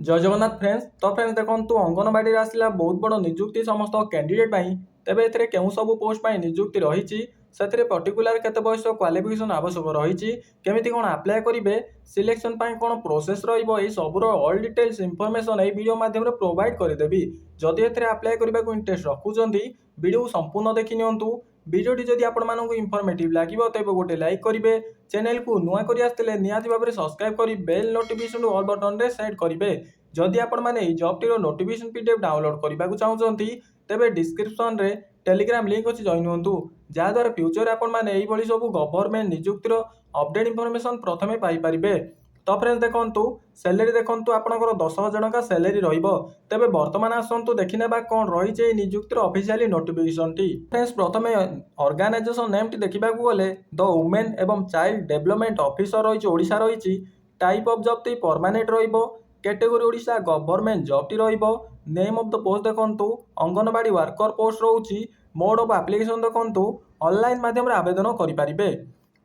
जय जगन्नाथ फ्रेंड्स। तो फ्रेंड्स देखो अंगनवाड़ी आसला बहुत बड़ निजुक्ति समस्त कैंडिडेट तेबे एथिरे केउ सब पोस्ट निजुक्ति रही से पर्टिकुलर केते बयस क्वालिफिकेशन आवश्यक रही केमिति कोन अप्लाई करेंगे सिलेक्शन कौन प्रोसेस रही सबूर ऑल डिटेल्स इनफॉरमेशन ये वीडियो माध्यम प्रोवाइड करदेवी। जदि एथिरे अप्लाई करने को इंटरेस्ट रखुंट वीडियो संपूर्ण देखि नियंतु। वीडियोटी जदि आपको इनफॉर्मेटिव लगे तेज गोटे लाइक करेंगे, चैनल को नुआ कर आसते निहाती भाव में सब्सक्राइब कर बेल नोटिफिकेशन ऑल बटन रे सेट करेंगे। जदि आपण मैंने जॉब टीर नोटिफिकेशन पीडीएफ डाउनलोड करने को चाहते तेरे डिस्क्रिप्शन रे टेलीग्राम लिंक अच्छी जॉइन हूँ जहाद्वारा फ्यूचर आपण मैंने सब गवर्नमेंट निजुक्तिर अपडेट इनफॉरमेशन प्रथमे पाइपर। तो फ्रेंड्स देखो सैलरी देखो आपंकर 10,000 का सैलरी तेबे वर्तमान आसतु देखने कौन रही निजुक्तिर ऑफिशियली नोटिफिकेशन टी। फ्रेंड्स प्रथमे ऑर्गेनाइजेशन नेम टी देखा गले द वुमेन एवं चाइल्ड डेवलपमेंट ऑफिसर रही ओडिशा रही। टाइप ऑफ जॉब टी permanent category Odisha government job टी नेम ऑफ द पोस्ट देखो अंगनवाड़ी वर्कर पोस्ट रोची। मोड ऑफ एप्लिकेशन देखो ऑनलाइन माध्यम आवेदन करेंगे।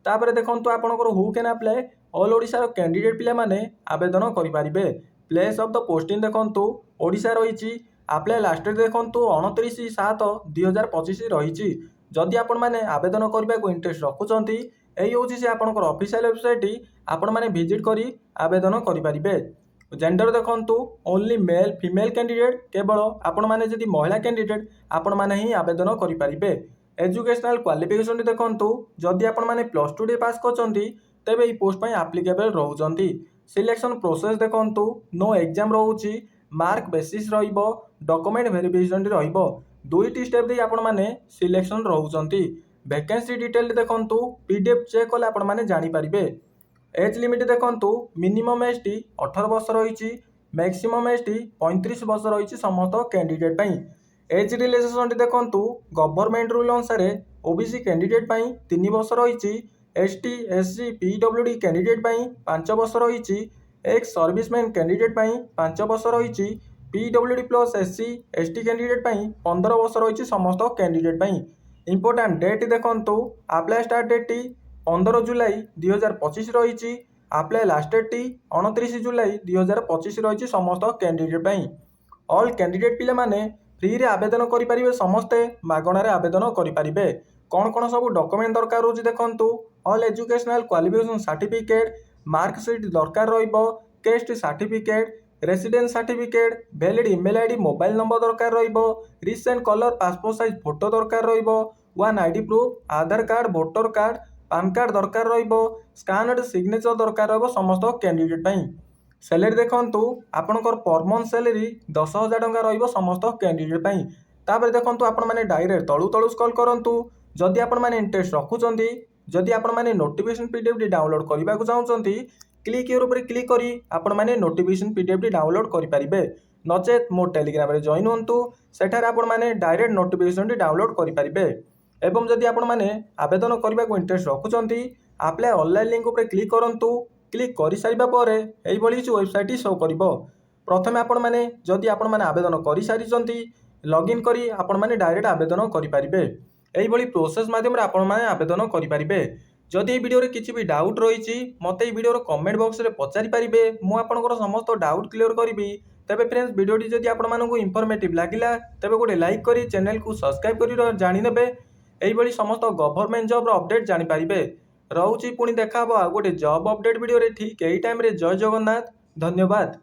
तापर देखो आपंकर who can apply all Odisha candidate पिला माने आवेदन करेंगे। प्लेस ऑफ द पोस्टिंग देखो ओडिशा रही। अप्लाई लास्ट डेट देखो 29/7/2025 रही। जदि आपण मैंने आवेदन करने को इंटरेस्ट रखुंट यही हूँ से आपंकर ऑफिशियल वेबसाइट आपण मैंने विजिट कर आवेदन करेंगे। जेंडर देखो ओनली मेल फीमेल कैंडिडेट केवल आपण मैंने जदि महिला कैंडिडेट आपण मैंने ही आवेदन करेंगे। एजुकेशनल क्वालिफिकेशन देखो जदि आपण मैंने +2 पास कर तेबे ये पोस्ट एप्लिकेबल रोचंती। सिलेक्शन प्रोसेस देखो नो एग्जाम रोची, मार्क बेसिस रहिबो, डॉक्यूमेंट वेरिफिकेशन रहिबो। दुईटी स्टेप दे आपण मैंने सिलेक्शन रोचंती। वैकेंसी डिटेल देखो पीडीएफ चेक कले आपण मैंने जानि परिबे। एज लिमिट देखो मिनिमम एज टी 18 वर्ष रही, मैक्सिमम एज टी 35 वर्ष रही समस्त कैंडिडेट। एज रिलैक्सेशन देखो गवर्नमेंट रूल अनुसार ओबीसी कैंडिडेट 3 वर्ष रही, एसटी एससी पीडब्ल्यूडी कैंडिडेट 5 वर्ष रही, एक्स सर्विसमैन कैंडिडेट 5 वर्ष रही, PWD plus SC ST candidate 15 वर्ष रही समस्त कैंडिडेट। इंपोर्टाट डेट देखो अप्लाई स्टार्ट डेट टी 15 जुलाई 2025 रही। अप्लाई लास्ट डेट टी 29 जुलाई 2025 रही समस्त कैंडिडेट। ऑल कैंडिडेट पिले माने फ्री रे आवेदन करेंगे, समस्ते मागणार आवेदन करेंगे। कौन कौन सब डॉक्यूमेंट दरकार हो देखो all educational qualification certificate, marksheet दरकार रहिबो, caste certificate, residence certificate, valid email ID mobile number दरकार रहिबो, recent colour passport size photo दरकार रहिबो, one ID proof, Aadhaar card, voter card, PAN card दरकार रहिबो, स्कानड सिग्नेचर दरकार रहिबो समस्त कैंडिडेट। सैलरी देखो आपंकर पर मंथ सैलरी 10,000 टंका रहिबो समस्त कैंडिडेट। तापर देखो आपण मैंने डायरेक्ट तलू तलू स्क्रॉल करंतु। जदि आपण मैंने इंटरेस्ट रखुंट, जदि आपण मैंने नोटिफिकेशन पीडीएफ डाउनलोड करने को चाहते क्लिक यूर पर क्लिक करी आपण मैंने नोटिफिकेशन पीडीएफ डाउनलोड करेंगे। नचेत मो टेलीग्राम रे जॉइन हूँ सेठार आपण मैंने डायरेक्ट नोटिफिकेशन डाउनलोड करेंगे। एवं जदि आपण मैंने आवेदन करने को इंटरेस्ट रखुंट अप्लाई ऑनलाइन लिंक पर क्लिक करूँ। क्लिक कर सारिबा परे एई भली वेबसाइट शो करिवो। प्रथमे आपण माने जदि आपण माने आवेदन करि सारिचंती लॉगिन करी आपण माने डायरेक्ट आवेदन करि परिबे। एई भली प्रोसेस माध्यम रे आपण माने आवेदन करि परिबे। जदि एई वीडियो रे किछि भी डाउट रहिछि मते एई वीडियो रो कमेंट बॉक्स रे पचारि परिबे, मु आपनकर समस्त डाउट क्लियर करिबी। तबे फ्रेंड्स वीडियोटी जदि आपण मानकु इंफॉर्मेटिव लागिला तबे गोटे लाइक करी चैनल को सब्सक्राइब करी जानि नेबे। एई भली समस्त गवर्नमेंट जॉब रो अपडेट जानि परिबे। रहुची पुणी देखा गोटे जॉब अपडेट वीडियो रे ठीक यही टाइम रे। जय जगन्नाथ, धन्यवाद।